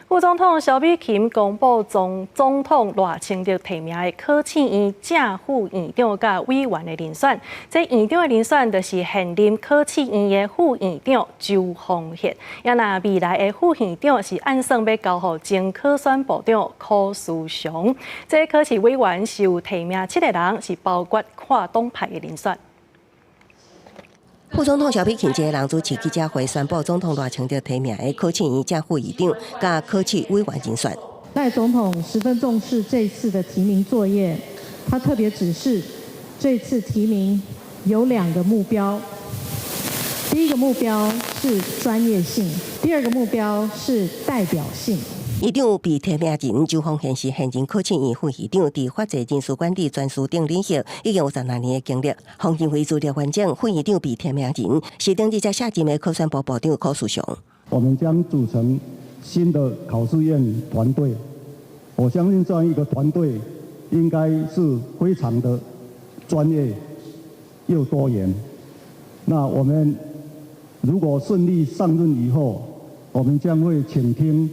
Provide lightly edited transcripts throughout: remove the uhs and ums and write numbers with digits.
副总统萧美琴公布总统赖清德提名的考试院正副院长甲委员的人选。这院长的人选就是现任考试院的副院长周凤协。也那未来的副院长是按算要交予前考选部长柯书祥。这考试委员是有提名7个人，是包括跨党派的人选。 副总统萧美琴这人主持记者会，宣布总统赖清德提名的考试院正副院长甲考试委员人选。赖总统十分重视这次的提名作业，他特别指示，这次提名有2个目标。第一个目标是专业性，第2个目标是代表性。 院长被提名人周凤协是现任考试院副院长，伫法制人事管理专书等领域已经有12年的经历。方进会资料完整，副院长被提名人是顶日才下任的考选部部长柯书祥。我们将组成新的考试院团队，我相信这样一个团队应该是非常的专业又多元。那我们如果顺利上任以后，我们将会倾听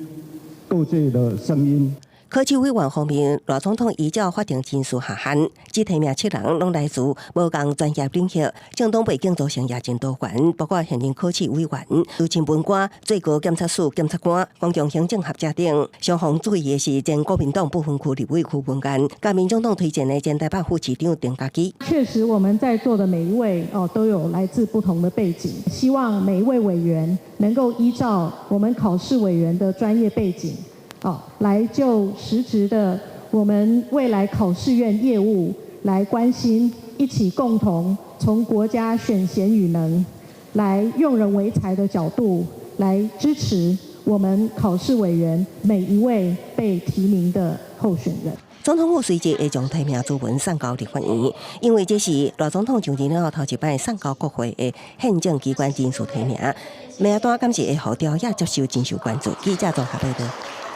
各界的声音。考试委员方面，赖总统依照法定人数下限，只提名7人，拢来自无共专业领域，政党背景组成也真多元，包括现任考试委员、资深文官、最高检察署检察官、公共行政学者等。相逢注意的是前国民党不分区立委区文干，甲民众党推荐的前台北副市长丁家基。确实，我们在座的每一位都有来自不同的背景，希望每一位委员能够依照我们考试委员的专业背景。 来就实质的我们未来考试院业务来关心，一起共同从国家选贤与能，来用人为才的角度来支持我们考试委员每一位被提名的候选人。 总统府随即会将提名书文送交立法院，因为这是赖总统上任后头一摆送交国会的宪政机关人事提名。名单敢是会互调也接受真受关注。记者综合报道。